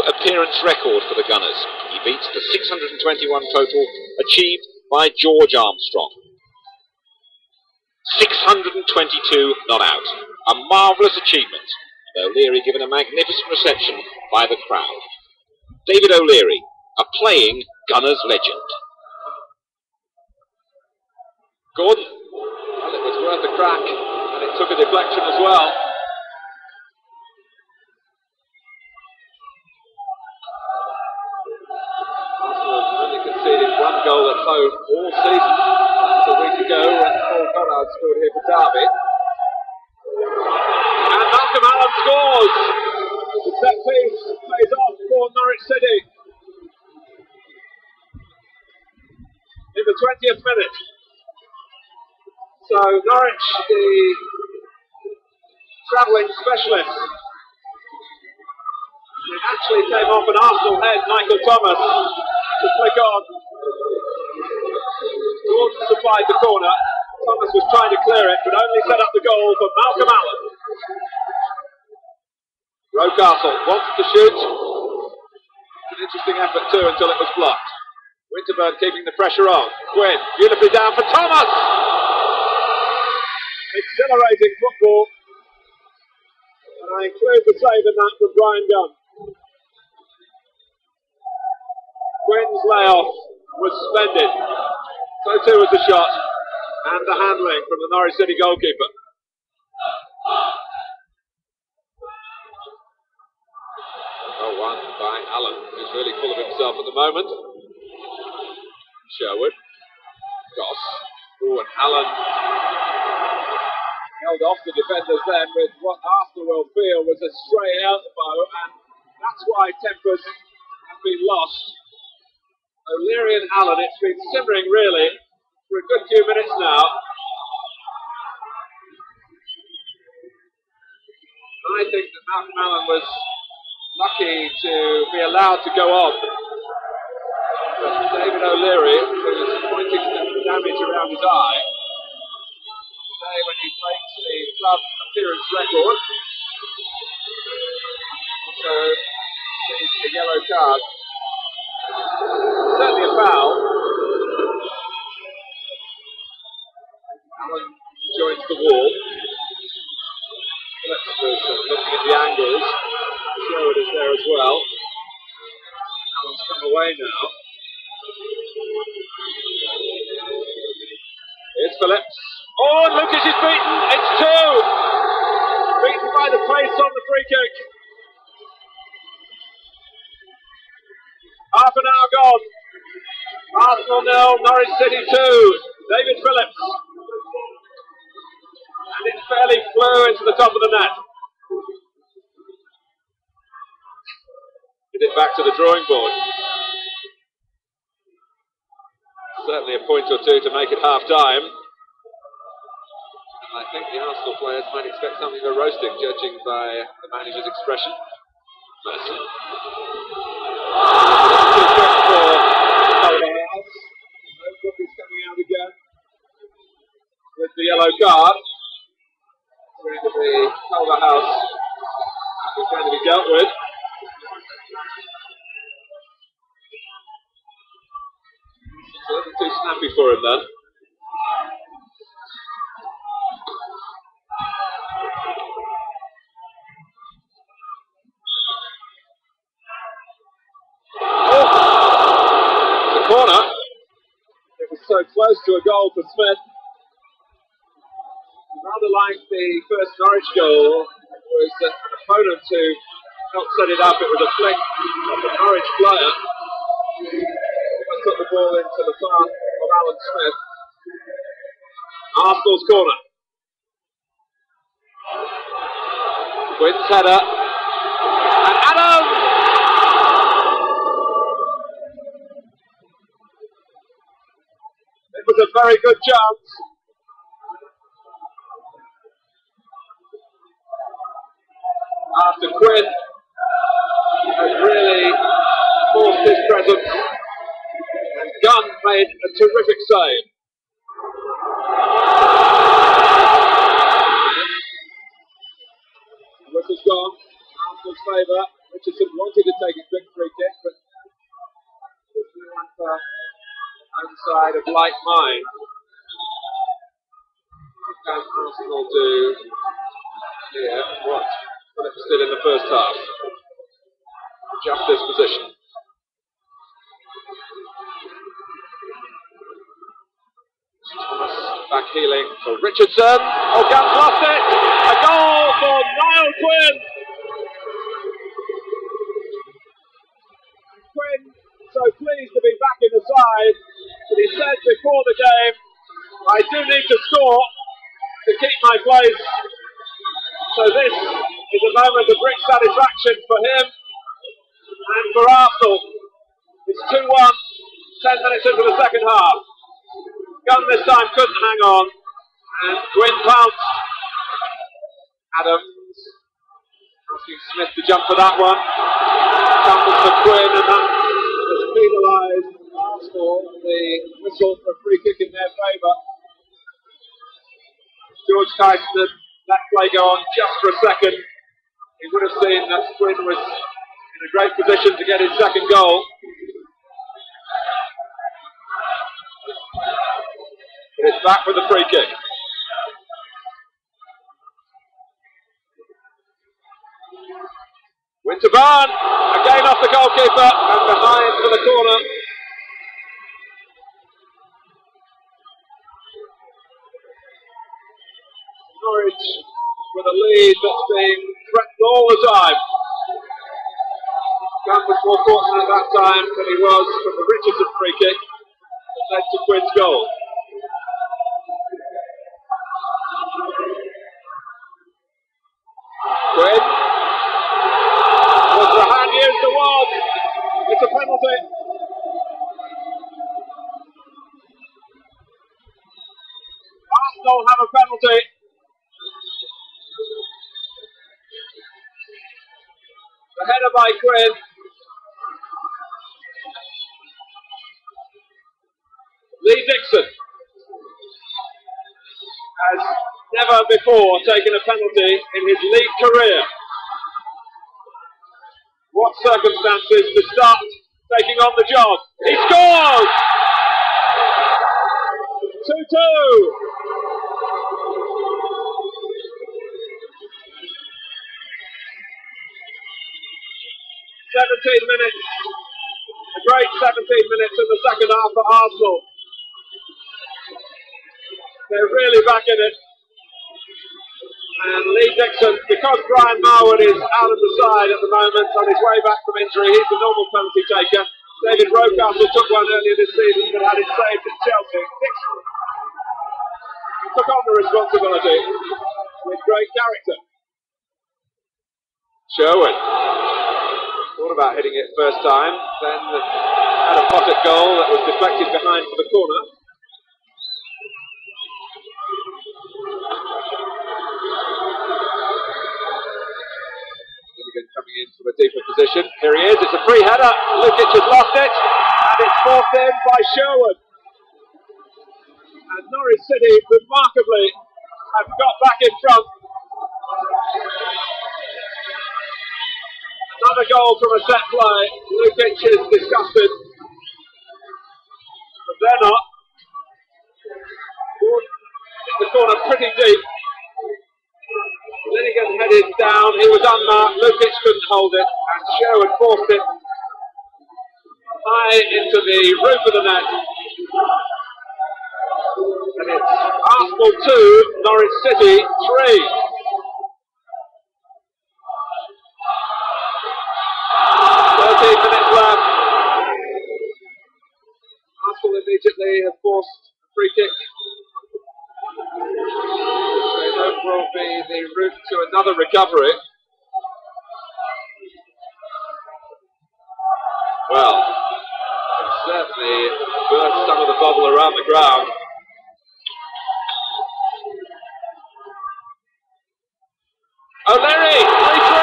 appearance record for the Gunners. He beats the 621 total achieved by George Armstrong. 622 not out. A marvellous achievement, and O'Leary given a magnificent reception by the crowd. David O'Leary, a playing Gunners legend. Gordon, well, it was worth a crack, and it took a deflection as well. Only conceded one goal at home all season. That was a week ago when Paul Goddard scored here for Derby. And Malcolm Allen scores! The set piece plays off for Norwich City. In the 20th minute. So Norwich, the travelling specialist, it actually came off an Arsenal head, Michael Thomas, to flick on. Gordon supplied the corner. Thomas was trying to clear it, but only set up the goal for Malcolm Allen. Rocastle wanted to shoot. An interesting effort too until it was blocked. Winterburn keeping the pressure on. Quinn, beautifully down for Thomas! Exhilarating football. And I include the save in that from Brian Gunn. Quinn's layoff was splendid. So too was the shot. And the handling from the Norwich City goalkeeper. Oh, one by Allen, who's really full of himself at the moment. Sherwood. Goss. Oh, and Allen held off the defenders then with what Arsenal will feel was a stray elbow, and that's why tempers have been lost. O'Leary and Allen, it's been simmering really for a good few minutes now. I think that Malcolm Allen was lucky to be allowed to go on. But David O'Leary, who was pointing to the damage around his eye, today when he breaks the club appearance record, also sees a yellow card. Certainly a foul. Allen joins the wall. Phillips was looking at the angles. Sherwood is there as well. Allen's come away now. Here's Phillips. Oh, and Lucas is beaten. It's two. Beaten by the pace on the free kick. Half an hour gone. Arsenal 0, Norwich City 2. David Phillips. And it fairly flew into the top of the net. Get it back to the drawing board. Certainly a point or two to make it half time. I think the Arsenal players might expect something of a roasting, judging by the manager's expression. Mercy. Is coming out again with the yellow card. It's going to be Culverhouse is going to be dealt with. It's a little too snappy for him then. Oh! The corner. So close to a goal for Smith. Rather like the first Norwich goal, it was an opponent who helped set it up. It was a flick of the Norwich player. He took the ball into the path of Alan Smith. Arsenal's corner. Quinn's header. And Adam! It was a very good chance. After Quinn had really forced his presence, and Gunn made a terrific save. The whistle's gone. Arsenal's favour. Richardson wanted to take a quick free kick, but there's no one for outside of like mind. What can Arsenal do here? What? Phillips did in the first half. Just this position. Thomas back healing for Richardson. Oh, Gans lost it! A goal for Niall Quinn! Quinn, so pleased to be back in the side, but he said before the game, I do need to score to keep my place. So this is a moment of great satisfaction for him and for Arsenal. It's 2-1, 10 minutes into the second half. Gunn this time couldn't hang on, and Quinn pounced. Adams asking Smith to jump for that one. Campbell for Quinn, and that has penalised Arsenal. The whistle for a free kick in their favour. George Tyson had let play go on just for a second. He would have seen that Quinn was in a great position to get his second goal. But it's back with the free kick. Winterburn, again off the goalkeeper, and behind for the corner. Norwich with a lead that's been threatened all the time. Gunn was more fortunate at that time than he was from the Richardson free kick that led to Quinn's goal. Quinn. Was the hand used? There was. It's a penalty. Arsenal have a penalty. The header by Quinn. Lee Dixon has never before taken a penalty in his league career. What circumstances to start taking on the job. He scores! 2-2. 17 minutes. A great 17 minutes in the second half for Arsenal. They're really back in it. And Lee Dixon, because Brian Marwood is out of the side at the moment on his way back from injury, he's the normal penalty taker. David Rocastle took one earlier this season but had it saved at Chelsea. Dixon took on the responsibility with great character. Sherwood thought about hitting it first time, then had a pocket goal that was deflected behind for the corner. Coming in from a deeper position. Here he is, it's a free header. Lukic has lost it, and it's forced in by Sherwood. And Norwich City, remarkably, have got back in front. Another goal from a set play. Lukic is disgusted, but they're not. The corner pretty deep. Linnigan headed down, he was unmarked, Lukic couldn't hold it, and Sherwood forced it high into the roof of the net. And it's Arsenal 2, Norwich City 3. 13 minutes left. Arsenal immediately have forced a free kick. They hope will be the route to another recovery. Well, it certainly burst some of the bubble around the ground. O'Leary, 3-3!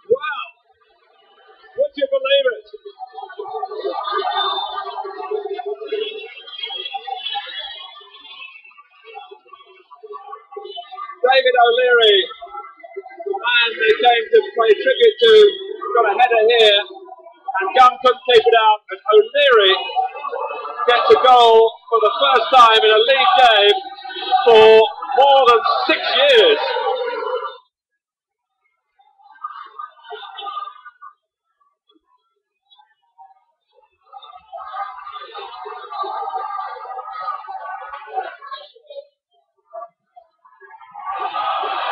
Wow! Would you believe it? David O'Leary, and they came to pay tribute to, got a header here, and Gunn couldn't keep it out, and O'Leary gets a goal for the first time in a league game for more than 6 years.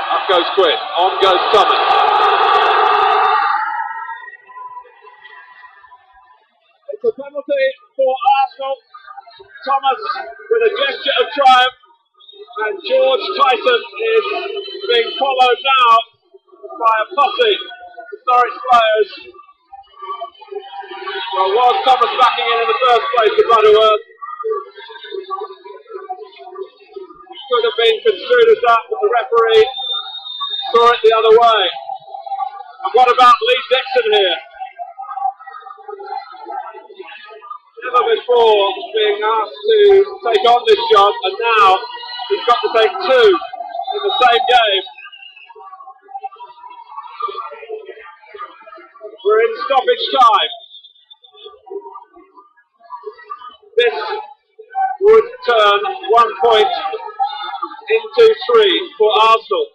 Up goes Quinn, on goes Thomas. It's a penalty for Arsenal. Thomas with a gesture of triumph, and George Tyson is being followed now by a posse of Norwich players. Well, was Thomas backing in the first place to Butterworth? Could have been construed as that, but the referee saw it the other way. And what about Lee Dixon here? Never before being asked to take on this job, and now he's got to take two in the same game. We're in stoppage time. This would turn 1 point into 3 for Arsenal.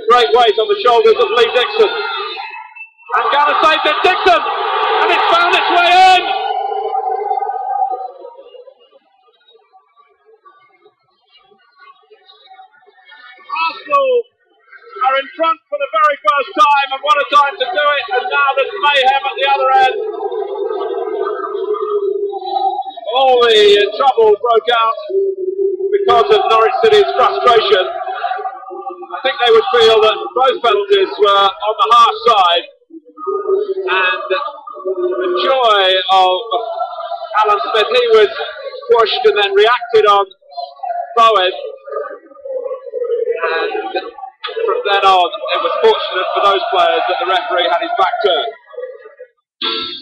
Great weight on the shoulders of Lee Dixon. And Gunner saved it, Dixon! And it's found its way in! Arsenal are in front for the very first time, and what a time to do it, and now there's mayhem at the other end. All the trouble broke out because of Norwich City's frustration. I think they would feel that both penalties were on the harsh side, and the joy of Alan Smith, he was pushed and then reacted on Bowen, and from then on it was fortunate for those players that the referee had his back turned.